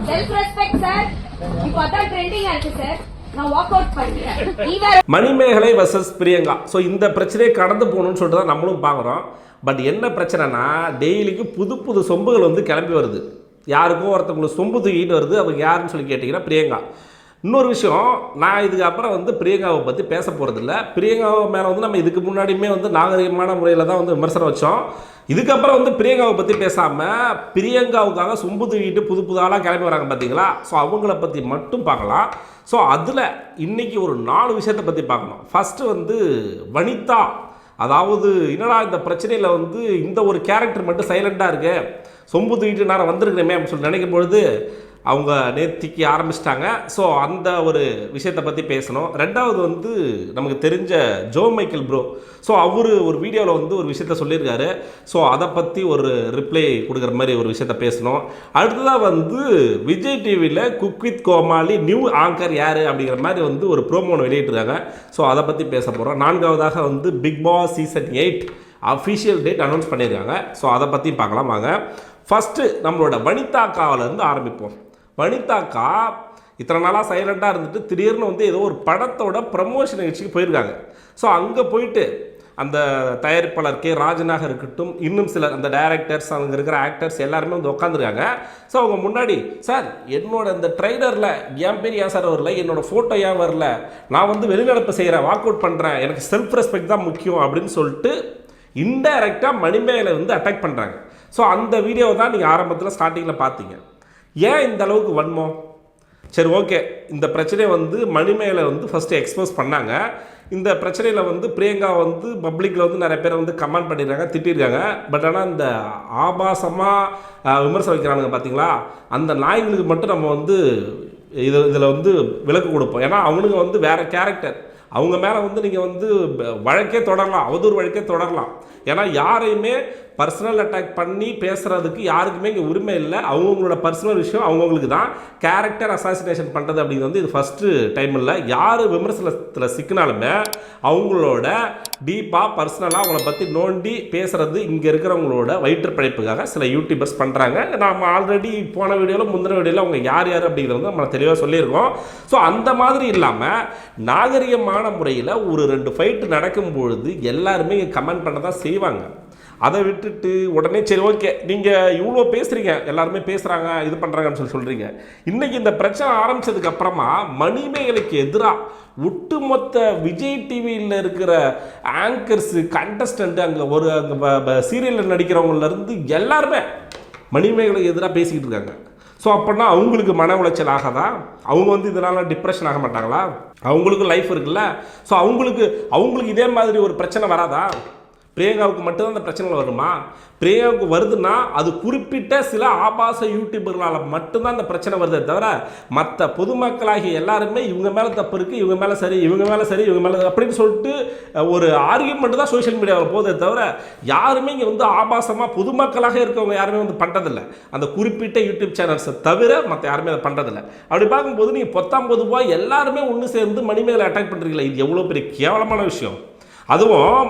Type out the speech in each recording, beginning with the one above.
Self respect sir. இப்போ அதான் ட்ரெண்டிங்கா இருக்கு சார். நான் வாக் அவுட் பண்ணிட்டேன். மணிமேகலை வர்சஸ் பிரியங்கா. ஸோ இந்த பிரச்சனையை கடந்து போகணும்னு சொல்லிட்டு தான் நம்மளும் பார்க்குறோம். பட் என்ன பிரச்சனைனா டெய்லிக்கு புது புது சொம்புகள் வந்து கிளம்பி வருது. யாருக்கும் ஒருத்தவங்களுக்கு சொம்பு தூக்கிட்டு வருது. அவங்க யாருன்னு சொல்லி கேட்டிங்கன்னா பிரியங்கா. இன்னொரு விஷயம், நான் இதுக்கு அப்புறம் வந்து பிரியங்காவை பற்றி பேச போகிறதில்ல. பிரியங்காவை மேலே வந்து நம்ம இதுக்கு முன்னாடியுமே வந்து நாகரிகமான முறையில் தான் வந்து விமர்சனம் வச்சோம். இதுக்கப்புறம் வந்து பிரியங்காவை பற்றி பேசாமல் பிரியங்காவுக்காக சொம்பு தூக்கிட்டு புது புதாலாம் கிளம்பி வராங்க பார்த்தீங்களா? ஸோ அவங்கள பற்றி மட்டும் பார்க்கலாம். ஸோ அதில் இன்றைக்கி ஒரு 4 விஷயத்தை பற்றி பார்க்கணும். ஃபஸ்ட்டு வந்து வனிதா. அதாவது என்னடா இந்த பிரச்சனையில் வந்து இந்த ஒரு கேரக்டர் மட்டும் சைலண்ட்டாக இருக்கு, சொம்பு தூக்கிட்டு நான் வந்திருக்கிறேமே அப்படின்னு சொல்லி நினைக்கும் பொழுது அவங்க நேர்த்திக்கு ஆரம்பிச்சிட்டாங்க. ஸோ அந்த ஒரு விஷயத்தை பற்றி பேசணும். ரெண்டாவது வந்து நமக்கு தெரிஞ்ச ஜோ மைக்கேல் ப்ரோ. ஸோ அவர் ஒரு வீடியோவில் வந்து ஒரு விஷயத்த சொல்லியிருக்காரு. ஸோ அதை பற்றி ஒரு ரிப்ளை கொடுக்குற மாதிரி ஒரு விஷயத்த பேசணும். அடுத்ததாக வந்து விஜய் டிவியில் cook with Comali new anchor யார் அப்படிங்கிற மாதிரி வந்து ஒரு ப்ரோமோன் வெளியிட்டிருக்காங்க. ஸோ அதை பற்றி பேச போகிறோம். 4வதாக வந்து Bigg Boss season 8 official date announce பண்ணியிருக்காங்க. ஸோ அதை பற்றி பார்க்கலாம் வாங்க. ஃபஸ்ட்டு நம்மளோட வனிதாக்காவிலேருந்து ஆரம்பிப்போம். வனிதாக்கா இத்தனை நாளாக சைலண்ட்டாக இருந்துட்டு திடீர்னு வந்து ஏதோ ஒரு படத்தோட ப்ரமோஷன் நிகழ்ச்சிக்கு போயிருக்காங்க. ஸோ அங்கே போயிட்டு அந்த தயாரிப்பாளர் கே ராஜனாக இருக்கட்டும், இன்னும் சிலர் அந்த டைரக்டர்ஸ், அங்கே இருக்கிற ஆக்டர்ஸ் எல்லாருமே வந்து உட்காந்துருக்காங்க. ஸோ அவங்க முன்னாடி, சார் என்னோட இந்த ட்ரைலரில் என் பேர் ஏன் சார் வரல, என்னோட ஃபோட்டோ ஏன் வரல, நான் வந்து வெளிநடப்பு செய்கிறேன், வாக் அவுட் பண்ணுறேன், எனக்கு செல்ஃப் ரெஸ்பெக்ட் தான் முக்கியம் அப்படின்னு சொல்லிட்டு இன்டைரக்டாக மணிமேகலை வந்து அட்டாக் பண்ணுறாங்க. ஸோ அந்த வீடியோவை தான் நீங்கள் ஆரம்பத்தில் ஸ்டார்டிங்கில் பார்த்தீங்க. ஏன் இந்த அளவுக்கு வன்மம்? சரி, ஓகே, இந்த பிரச்சனையை வந்து மணிமேகலை வந்து ஃபஸ்ட்டு எக்ஸ்போஸ் பண்ணாங்க. இந்த பிரச்சனையில் வந்து பிரியங்கா வந்து பப்ளிக்கில் வந்து நிறைய பேர் வந்து கமெண்ட் பண்ணியிருக்காங்க, திட்டிருக்காங்க. பட் ஆனால் இந்த ஆபாசமாக விமர்சனம் வைக்கிறானுங்க பார்த்தீங்களா, அந்த நாய்களுக்கு மட்டும் நம்ம வந்து இதில் வந்து விலக்கு கொடுப்போம். ஏன்னா அவனுங்க வந்து வேறு கேரக்டர். அவங்க மேலே வந்து நீங்கள் வந்து வழக்கே தொடரலாம், அவதூறு வழக்கே தொடரலாம். ஏன்னா யாரையுமே பர்சனல் அட்டாக் பண்ணி பேசுகிறதுக்கு யாருக்குமே இங்கே உரிமை இல்லை. அவங்கவுங்களோட பர்சனல் விஷயம் அவங்கவுங்களுக்கு தான். கேரக்டர் அசாசினேஷன் பண்ணுறது அப்படிங்கிறது வந்து இது ஃபஸ்ட்டு டைம் இல்லை. யார் விமர்சனத்தில் சிக்கினாலுமே அவங்களோட டீப்பாக பர்சனலாக அவங்கள பற்றி நோண்டி பேசுகிறது இங்கே இருக்கிறவங்களோட வயிற்று பிழைப்புக்காக சில யூடியூபர்ஸ் பண்ணுறாங்க. நம்ம ஆல்ரெடி போன வீடியோவில் முந்தின வீடியோவில் அவங்க யார் யார் அப்படிங்கிறது வந்து நம்ம தெளிவாக சொல்லியிருக்கோம். ஸோ அந்த மாதிரி இல்லாமல் நாகரிகமான முறையில் ஒரு 2 ஃபைட்டு நடக்கும்பொழுது எல்லாருமே கமெண்ட் பண்ண தான் செய்வாங்க. அதை விட்டுட்டு உடனே சரி ஓகே நீங்கள் இவ்வளோ பேசுகிறீங்க, எல்லாருமே பேசுகிறாங்க, இது பண்ணுறாங்கன்னு சொல்கிறீங்க. இன்றைக்கி இந்த பிரச்சனை ஆரம்பித்ததுக்கப்புறமா மணிமேகலைக்கு எதிராக ஒட்டுமொத்த விஜய் டிவியில் இருக்கிற ஆங்கர்ஸு, கண்டஸ்டண்ட்டு, அங்கே ஒரு அங்கே சீரியலில் நடிக்கிறவங்கலேருந்து எல்லாருமே மணிமேகலைக்கு எதிராக பேசிக்கிட்டு இருக்காங்க. ஸோ அப்படின்னா அவங்களுக்கு மன உளைச்சல் ஆகாதா? அவங்க வந்து இதனால் டிப்ரெஷன் ஆக மாட்டாங்களா? அவங்களுக்கும் லைஃப் இருக்குல்ல. ஸோ அவங்களுக்கு இதே மாதிரி ஒரு பிரச்சனை வராதா? பிரியங்காவுக்கு மட்டும்தான் அந்த பிரச்சனைகள் வருமா? பிரியங்காவுக்கு வருதுன்னா அது குறிப்பிட்ட சில ஆபாச யூடியூபர்களால் மட்டும்தான் அந்த பிரச்சனை வருதே தவிர மற்ற பொதுமக்களாகிய எல்லாருமே இவங்க மேலே தப்பு இருக்குது, இவங்க மேலே சரி, இவங்க மேலே சரி, இவங்க மேலே அப்படின்னு சொல்லிட்டு ஒரு ஆர்கியூமெண்ட் தான் சோஷியல் மீடியாவில் போதே தவிர யாருமே இங்கே வந்து ஆபாசமாக பொதுமக்களாக இருக்கவங்க யாருமே வந்து பண்ணுறதில்ல. அந்த குறிப்பிட்ட யூடியூப் சேனல்ஸை தவிர மற்ற யாருமே அதை பண்ணுறதில்ல. அப்படி பார்க்கும்போது நீங்கள் பொதுவாக எல்லாருமே ஒன்று சேர்ந்து மணிமேகலை அட்டாக் பண்ணுறீங்களா? இது எவ்வளோ பெரிய கேவலமான விஷயம். அதுவும்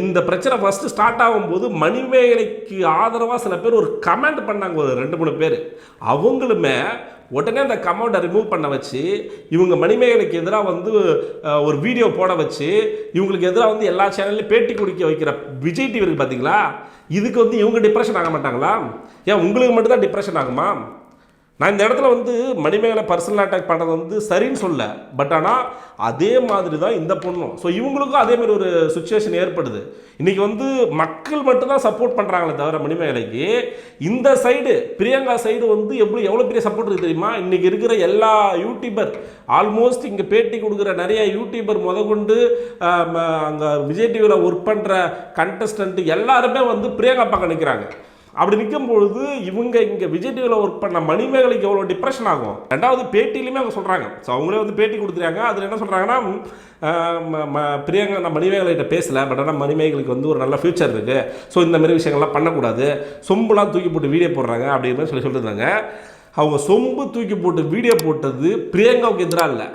இந்த பிரச்சனை ஃபஸ்ட்டு ஸ்டார்ட் ஆகும்போது மணிமேகலைக்கு ஆதரவாக சில பேர் ஒரு கமெண்ட் பண்ணாங்க, ஒரு 2-3 பேர். அவங்களுமே உடனே அந்த கமெண்ட்டை ரிமூவ் பண்ண வச்சு இவங்க மணிமேகலைக்கு எதிராக வந்து ஒரு வீடியோ போட வச்சு இவங்களுக்கு எதிராக வந்து எல்லா சேனல்லையும் பேட்டி குடிக்க வைக்கிற விஜய் டிவி இருக்குது பார்த்தீங்களா? இதுக்கு வந்து இவங்க டிப்ரெஷன் ஆக மாட்டாங்களா? ஏன் உங்களுக்கு மட்டும்தான் டிப்ரெஷன் ஆகுமா? நான் இந்த இடத்துல வந்து மணிமேகலை பர்சனல் அட்டாக் பண்ணுறது வந்து சரின்னு சொல்ல. பட் ஆனால் அதே மாதிரி தான் இந்த பொண்ணும். ஸோ இவங்களுக்கும் அதே மாதிரி ஒரு சுச்சுவேஷன் ஏற்படுது. இன்றைக்கி வந்து மக்கள் மட்டும்தான் சப்போர்ட் பண்ணுறாங்களே தவிர மணிமேகலைக்கு இந்த சைடு பிரியங்கா சைடு வந்து எவ்வளோ பெரிய சப்போர்ட் இருக்குது தெரியுமா? இன்றைக்கி இருக்கிற எல்லா யூடியூபர், ஆல்மோஸ்ட் இங்கே பேட்டி கொடுக்குற நிறைய யூடியூபர் முதற்கொண்டு அங்கே விஜய் டிவியில் ஒர்க் பண்ணுற கண்டஸ்டன்ட்டு எல்லாருமே வந்து பிரியங்கா பக்கம் நிற்கிறாங்க. அப்படி நிற்கும் பொழுது இவங்க இங்கே விஜய் டிவியில் ஒர்க் பண்ண மணிமேகலைக்கு எவ்வளோ டிப்ரெஷன் ஆகும். ரெண்டாவது பேட்டிலையுமே அவங்க சொல்கிறாங்க. ஸோ அவங்களே வந்து பேட்டி கொடுத்துருக்காங்க. அதில் என்ன சொல்கிறாங்கன்னா, பிரியங்கா நான் மணிமேகலைகிட்ட பேசலை, பட் ஆனால் மணிமேகலைக்கு வந்து ஒரு நல்ல ஃபியூச்சர் இருக்குது, ஸோ இந்த மாதிரி விஷயங்கள்லாம் பண்ணக்கூடாது, சொம்புலாம் தூக்கி போட்டு வீடியோ போடுறாங்க அப்படின்னு சொல்லியிருந்தாங்க. அவங்க சொம்பு தூக்கி போட்டு வீடியோ போட்டது பிரியங்காவுக்கு எதிராக இல்லை,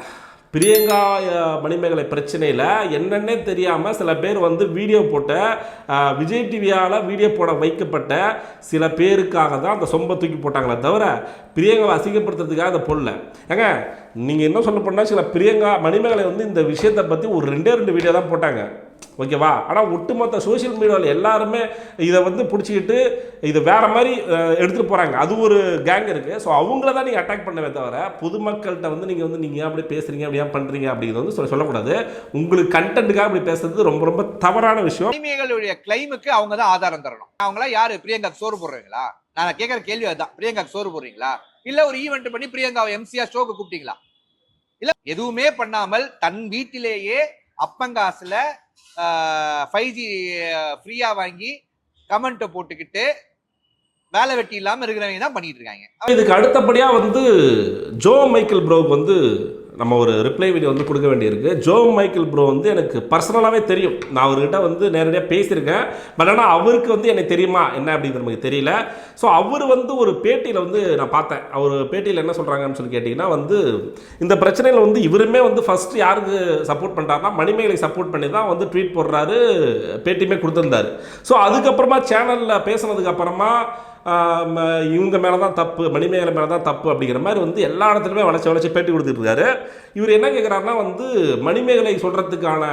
பிரியங்கா மணிமேகலை பிரச்சனையில் என்னென்னே தெரியாமல் சில பேர் வந்து வீடியோ போட்ட விஜய் டிவியால் வீடியோ போட வைக்கப்பட்ட சில பேருக்காக தான் அந்த சொம்பை தூக்கி போட்டாங்களே தவிர பிரியங்காவை அசிங்கப்படுத்துறதுக்காக அதை போடல. ஏங்க நீங்கள் என்ன சொல்ல போனால் சில பிரியங்கா மணிமேகலை வந்து இந்த விஷயத்தை பற்றி ஒரு 2 வீடியோ தான் போட்டாங்க, ஓகேவா? ஆனால் ஒட்டுமொத்த சோஷியல் மீடியாவில் எல்லாருமே இதை வந்து பிடிச்சிக்கிட்டு இதை வேறு மாதிரி எடுத்துகிட்டு போகிறாங்க. அது ஒரு கேங் இருக்குது. ஸோ அவங்கள தான் நீங்கள் அட்டாக் பண்ணவே தவிர பொதுமக்கள்கிட்ட வந்து நீங்கள் ஏன் அப்படி பேசுகிறீங்க, அப்படி ஏன் பண்ணுறீங்க அப்படிங்கிறது வந்து சொல்லக்கூடாது. உங்களுக்கு கண்டென்ட்டுக்காக அப்படி பேசுறது ரொம்ப ரொம்ப தவறான விஷயம். மணிமேகலையுடைய கிளைமுக்கு அவங்க தான் ஆதாரம் தரணும். அவங்களா யாரு? பிரியங்காக்கு சோறு போடுறீங்களா? நான் கேட்குற கேள்வி அதுதான். பிரியங்காக்கு சோறு போடுறீங்களா, இல்லை ஒரு ஈவெண்ட் பண்ணி பிரியங்காவை எம்சிஆர் ஷோக்கு கூப்பிட்டீங்களா? இல்லை எதுவுமே பண்ணாமல் தன் வீட்டிலேயே அப்பங்காசுல 5G ஃப்ரீயா வாங்கி கமெண்ட் போட்டுக்கிட்டு வேலை வெட்டி இல்லாம இருக்கிறவங்க தான் பண்ணிட்டு இருக்காங்க. இதுக்கு அடுத்தபடியா வந்து ஜோ மைக்கேல் ப்ரோவுக்கு வந்து நம்ம ஒரு ரிப்ளை வீடியோ வந்து கொடுக்க வேண்டியிருக்கு. ஜோ மைக்கேல் ப்ரோ வந்து எனக்கு பர்சனலாகவே தெரியும், நான் அவர்கிட்ட வந்து நேரடியாக பேசியிருக்கேன். பட் ஆனால் அவருக்கு வந்து எனக்கு தெரியுமா என்ன அப்படிங்கிறது நமக்கு தெரியல. ஸோ அவர் வந்து ஒரு பேட்டியில் வந்து நான் பார்த்தேன். அவர் பேட்டியில் என்ன சொல்கிறாங்கன்னு சொல்லி கேட்டிங்கன்னா வந்து இந்த பிரச்சனையில் வந்து இவருமே வந்து ஃபஸ்ட்டு யாருக்கு சப்போர்ட் பண்ணுறாருனா மணிமேகலை சப்போர்ட் பண்ணி தான் வந்து ட்வீட் போடுறாரு, பேட்டியுமே கொடுத்துருந்தாரு. ஸோ அதுக்கப்புறமா சேனலில் பேசுனதுக்கு அப்புறமா இவங்க மேலே தான் தப்பு, மணிமேகலை மேலே தான் தப்பு அப்படிங்கிற மாதிரி வந்து எல்லா இடத்துலையுமே வளைச்சி பேட்டி கொடுத்துட்டு இருக்காரு. இவர் என்ன கேட்குறாருன்னா வந்து மணிமேகலை சொல்கிறதுக்கான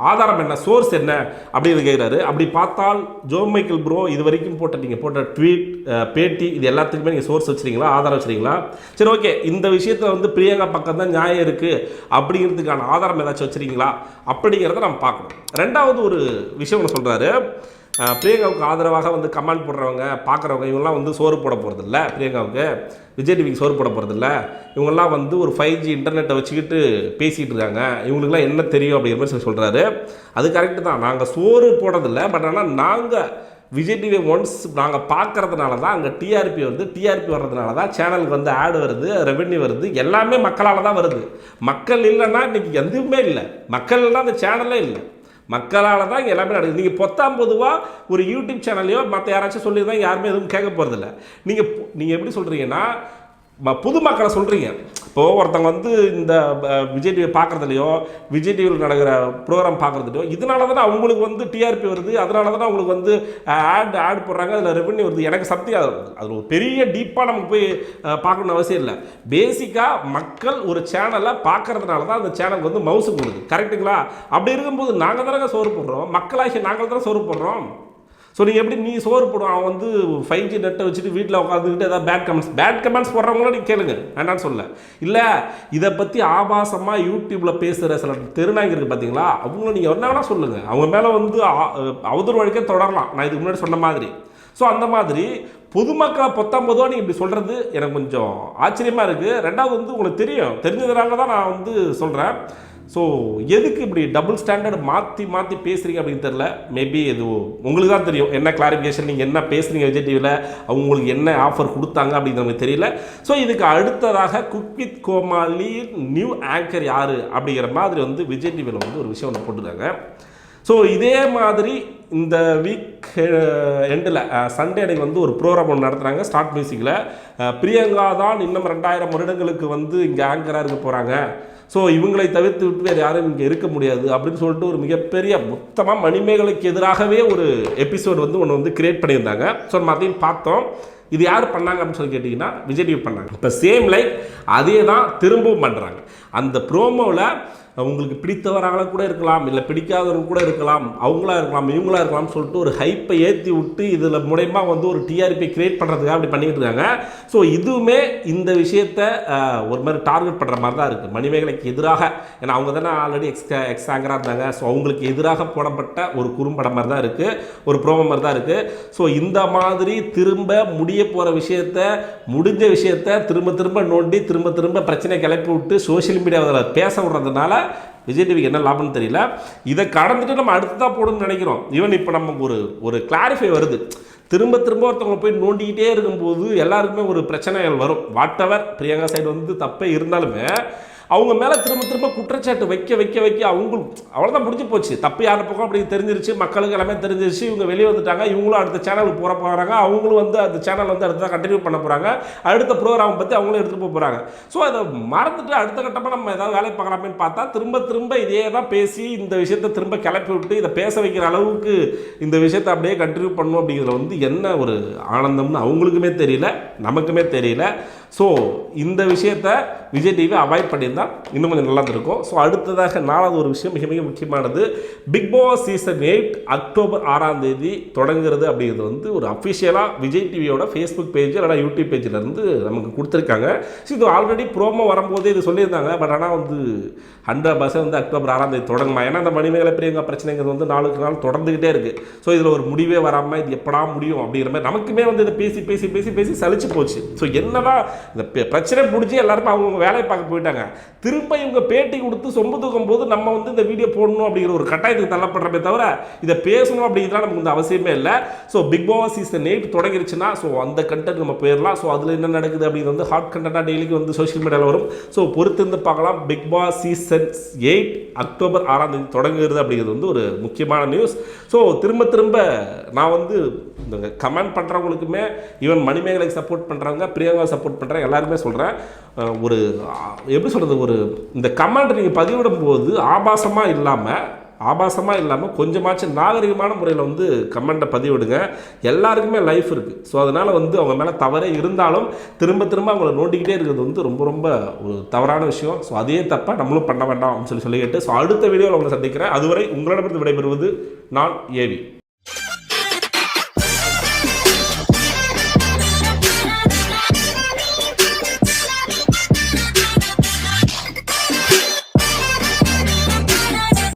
ஆதாரம் என்ன, சோர்ஸ் என்ன அப்படின்னு கேட்குறாரு. அப்படி பார்த்தால் ஜோ மைக்கேல் ப்ரோ இது வரைக்கும் நீங்கள் போட்ட ட்வீட், பேட்டி, இது எல்லாத்துக்குமே நீங்கள் சோர்ஸ் வச்சுருக்கீங்களா, ஆதாரம் வச்சுருக்கீங்களா? சரி, ஓகே, இந்த விஷயத்தில் வந்து பிரியங்கா பக்கம் தான் நியாயம் இருக்குது அப்படிங்கிறதுக்கான ஆதாரம் ஏதாச்சும் வச்சுருக்கீங்களா அப்படிங்கிறத நம்ம பார்க்கணும். ரெண்டாவது ஒரு விஷயம் ஒன்று சொல்கிறாரு. பிரியங்காவுக்கு ஆதரவாக வந்து கமெண்ட் போடுறவங்க பார்க்குறவங்க இவங்கெல்லாம் வந்து சோறு போட போகிறதில்ல, பிரியங்காவுக்கு விஜய் டிவிக்கு சோறு போட போகிறதில்ல, இவங்கெல்லாம் வந்து ஒரு 5G இன்டர்நெட்டை வச்சுக்கிட்டு பேசிகிட்டு இருக்காங்க, இவங்களுக்குலாம் என்ன தெரியும் அப்படிங்கிற மாதிரி சொல்கிறாரு. அது கரெக்டு தான், நாங்கள் சோறு போடுறதில்ல. பட் ஆனால் நாங்கள் விஜய் டிவி ஒன்ஸ் நாங்கள் பார்க்குறதுனால தான் அங்கே டிஆர்பி வருது, டிஆர்பி வர்றதுனால தான் சேனலுக்கு வந்து ஆடு வருது, ரெவென்யூ வருது, எல்லாமே மக்களால் தான் வருது. மக்கள் இல்லைன்னா இன்றைக்கி எதுவுமே இல்லை, மக்கள் இல்லைன்னா அந்த சேனலே இல்லை, மக்களால் தான் இங்கே எல்லாமே நடக்குது. நீங்கள் பொதுவாக ஒரு யூடியூப் சேனல்லையோ மற்ற யாராச்சும் சொல்லி தான் யாருமே எதுவும் கேட்க போகிறதில்ல. நீங்கள் எப்படி சொல்கிறீங்கன்னா பொதுமக்களை சொல்கிறீங்க. இப்போது ஒருத்தவங்க வந்து இந்த விஜய் டிவி பார்க்குறதுலையோ விஜய் டிவியில் நடக்கிற ப்ரோக்ராம் பார்க்குறதுலையோ இதனால தானே அவங்களுக்கு வந்து டிஆர்பி வருது, அதனால தானே அவங்களுக்கு வந்து ஆட் போடுறாங்க, அதில் ரெவென்யூ வருது. எனக்கு சத்தியம் அது ஒரு பெரிய டீப்பாக நமக்கு போய் பார்க்கணுன்னு அவசியம் இல்லை. பேசிக்காக மக்கள் ஒரு சேனலை பார்க்கறதுனால தான் அந்த சேனலுக்கு வந்து மவுசு போடுது, கரெக்டுங்களா? அப்படி இருக்கும்போது நாங்கள் தானே சோறு போடுறோம், மக்களாகி நாங்கள் தானே சோறு போடுறோம். ஸோ நீங்கள் எப்படி நீ சோறு போடுவோம், அவன் வந்து 5G நெட்டை வச்சுட்டு வீட்டில் உட்காந்துக்கிட்டு ஏதாவது பேட் கமெண்ட்ஸ் போடுறவங்களும் நீங்கள் கேளுங்க, வேண்டான்னு சொல்ல. இல்லை இதை பற்றி ஆபாசமாக யூடியூப்பில் பேசுகிற சில தெருநாய்ங்க இருக்குது பார்த்தீங்களா, அவங்களும் நீங்கள் என்ன வேணால் சொல்லுங்கள், அவங்க மேலே வந்து அவதூறு வழக்கே தொடரலாம், நான் இதுக்கு முன்னாடி சொன்ன மாதிரி. ஸோ அந்த மாதிரி பொதுமக்களை பொதுவாக நீங்கள் இப்படி சொல்கிறது எனக்கு கொஞ்சம் ஆச்சரியமாக இருக்குது. ரெண்டாவது வந்து உங்களுக்கு தெரிஞ்சதுனால தான் நான் வந்து சொல்கிறேன். ஸோ எதுக்கு இப்படி டபுள் ஸ்டாண்டர்ட் மாற்றி பேசுகிறீங்க அப்படின்னு தெரில. மேபி இது உங்களுக்கு தான் தெரியும் என்ன கிளாரிஃபிகேஷன், நீங்கள் என்ன பேசுகிறீங்க விஜய் டிவியில், அவங்களுக்கு என்ன ஆஃபர் கொடுத்தாங்க அப்படிங்கிற நமக்கு தெரியல. ஸோ இதுக்கு அடுத்ததாக cook with Comali new anchor யார் அப்படிங்கிற மாதிரி வந்து விஜய் டிவியில் வந்து ஒரு விஷயம் வந்து போட்டுருக்காங்க. ஸோ இதே மாதிரி இந்த வீக் எண்டில் சண்டே அன்னைக்கு வந்து ஒரு ப்ரோக்ராம் ஒன்று நடத்துகிறாங்க ஸ்டார்ட் மியூசிக்கில். பிரியங்கா தான் இன்னும் 2000 வருடங்களுக்கு வந்து இங்கே ஆங்கராக இருக்க போகிறாங்க, ஸோ இவங்களை தவிர்த்து விட்டு வேறு யாரும் இங்கே இருக்க முடியாது அப்படின்னு சொல்லிட்டு ஒரு மிகப்பெரிய மொத்தமாக மணிமேகலைக்கு எதிராகவே ஒரு எபிசோடு வந்து ஒன்று வந்து கிரியேட் பண்ணியிருந்தாங்க. ஸோ நம்ம அதையும் பார்த்தோம். இது யார் பண்ணாங்க அப்படின்னு சொல்லி கேட்டிங்கன்னா விஜய் டிவி பண்ணாங்க. இப்போ சேம் லைக் அதே தான் திரும்பவும் பண்ணுறாங்க. அந்த ப்ரோமோவில் உங்களுக்கு பிடித்தவராக கூட இருக்கலாம், இல்லை பிடிக்காதவங்க கூட இருக்கலாம், அவங்களா இருக்கலாம், இவங்களா இருக்கலாம்னு சொல்லிட்டு ஒரு ஹைப்பை ஏற்றி விட்டு இதில் மூலயமா வந்து ஒரு டிஆர்பி கிரியேட் பண்ணுறதுக்காக அப்படி பண்ணிட்டு இருக்காங்க. ஸோ இதுவுமே இந்த விஷயத்தை ஒரு மாதிரி டார்கெட் பண்ணுற மாதிரி தான் இருக்குது மணிமேகலைக்கு எதிராக. ஏன்னா அவங்க தானே ஆல்ரெடி எக்ஸ் ஆங்கராக இருந்தாங்க. ஸோ அவங்களுக்கு எதிராக போடப்பட்ட ஒரு குறும்படம் மாதிரி தான் இருக்குது, ஒரு ப்ரோமோ மாதிரி தான் இருக்குது. ஸோ இந்த மாதிரி திரும்ப முடிய போகிற விஷயத்த, முடிஞ்ச விஷயத்த திரும்ப நோண்டி திரும்ப பிரச்சனை கிளப்பி விட்டு சோஷியல் மீடியாவில் பேச விடுறதுனால விஜய் டிவிக்கு என்ன லாபம்னு தெரியல. இதை கடந்துட்டு நம்ம அடுத்ததாக போடணும்னு நினைக்கிறோம். ஈவன் இப்போ நமக்கு ஒரு கிளாரிஃபை வருது. திரும்ப ஒருத்தவங்க போய் நோண்டிக்கிட்டே இருக்கும்போது எல்லாருக்குமே ஒரு பிரச்சனைகள் வரும். வாட் எவர் பிரியங்கா சைடு வந்து தப்பே இருந்தாலுமே அவங்க மேலே திரும்ப திரும்ப குற்றச்சாட்டு வைக்க வைக்க வைக்க அவங்களுக்கு அவ்வளோதான் முடிஞ்சு போச்சு. தப்பு யார் பக்கம் அப்படி தெரிஞ்சிருச்சு, மக்களுக்கு எல்லாமே தெரிஞ்சிருச்சு. இவங்க வெளியே வந்துட்டாங்க, இவங்களும் அடுத்த சேனலுக்கு போகிறாங்க. அவங்களும் வந்து அந்த சேனல் வந்து அடுத்த கண்டினியூ பண்ண போகிறாங்க. அடுத்த ப்ரோக்ராம் பற்றி அவங்களும் எடுத்துகிட்டு போக போகிறாங்க. ஸோ அதை மறந்துட்டு அடுத்த கட்டமாக நம்ம ஏதாவது வேலை பார்க்கலாமேன்னு பார்த்தா திரும்ப திரும்ப இதே தான் பேசி இந்த விஷயத்தை திரும்ப கிளப்பி விட்டு இதை பேச வைக்கிற அளவுக்கு இந்த விஷயத்தை அப்படியே கண்டினியூ பண்ணணும். அப்படிங்கிறதுல வந்து என்ன ஒரு ஆனந்தம்னு அவங்களுக்குமே தெரியல, நமக்குமே தெரியல. ஸோ இந்த விஷயத்தை விஜய் டிவி அவாய்ட் பண்ணியிருந்தால் இன்னும் கொஞ்சம் நல்லா இருக்கும். ஸோ அடுத்ததாக 4வது ஒரு விஷயம் மிக மிக முக்கியமானது, பிக் பாஸ் சீசன் 8 அக்டோபர் 6 தொடங்குறது அப்படிங்கிறது வந்து ஒரு அஃபிஷியலாக விஜய் டிவியோட ஃபேஸ்புக் பேஜ் இல்லைனா யூடியூப் பேஜிலேருந்து நமக்கு கொடுத்துருக்காங்க. ஸோ இது ஆல்ரெடி ப்ரோமோ வரும்போதே இது சொல்லியிருந்தாங்க. பட் ஆனால் வந்து 100% வந்து அக்டோபர் 6 தொடங்குமா. ஏன்னா இந்த மணிமேகலை பிரியங்கா பிரச்சனைங்கிறது வந்து நாளுக்கு நாள் தொடர்ந்துக்கிட்டே இருக்குது. ஸோ இதில் ஒரு முடிவே வராமல் இது எப்படா முடியும் அப்படிங்கிற மாதிரி நமக்குமே வந்து இதை பேசி பேசி பேசி பேசி சலிச்சு போச்சு. ஸோ என்னதான் இந்த பிரச்சனை பிடிச்சி எல்லாருமே அவங்க வேலையை பார்க்க போயிட்டாங்க. திரும்ப இவங்க பேட்டி கொடுத்து சொம்பு தூக்கும் போது நம்ம வந்து இந்த வீடியோ போடணும் அப்படிங்கிற ஒரு கட்டாயத்துக்கு தள்ளப்படுறமே தவிர இதை பேசணும் அப்படிங்கிறதுலாம் நமக்கு வந்து அவசியமே இல்லை. ஸோ பிக் பாஸ் சீசன் 8 தொடங்கிருச்சுன்னா ஸோ அந்த கண்டென்ட் நம்ம போயிடலாம். ஸோ அதில் என்ன நடக்குது அப்படிங்கிறது வந்து ஹாட் கண்டென்ட்டாக டெய்லிக்கு வந்து சோஷியல் மீடியாவில் வரும். ஸோ பொறுத்து இருந்து பார்க்கலாம். பிக் பாஸ் சீசன் 8 அக்டோபர் 6 தொடங்குகிறது அப்படிங்கிறது வந்து ஒரு முக்கியமான நியூஸ். ஸோ திரும்ப திரும்ப நான் வந்து இந்த கமெண்ட் பண்ணுறவங்களுக்குமே ஈவன் மணிமேகலைக்கு சப்போர்ட் பண்ணுறாங்க, பிரியங்கா சப்போர்ட் பண்ணுறாங்க, எல்லாருமே சொல்கிறேன். ஒரு எப்படி சொல்கிறது, ஒரு இந்த கமெண்ட் நீங்கள் பதிவிடும் போது ஆபாசமாக இல்லாமல் கொஞ்சமாச்சும் நாகரிகமான முறையில் வந்து கமெண்ட்டை பதிவிடுங்க. எல்லாருக்குமே லைஃப் இருக்குது. ஸோ அதனால் வந்து அவங்க மேலே தவறே இருந்தாலும் திரும்ப திரும்ப அவங்கள நோண்டிக்கிட்டே இருக்கிறது வந்து ரொம்ப ரொம்ப ஒரு தவறான விஷயம். ஸோ அதே தப்பாக நம்மளும் பண்ண வேண்டாம் அப்படின்னு சொல்லிக்கிட்டு ஸோ அடுத்த வீடியோவில் உங்களை சந்திக்கிறேன். அதுவரை உங்களிடமிருந்து விடைபெறுவது நான் ஏவி.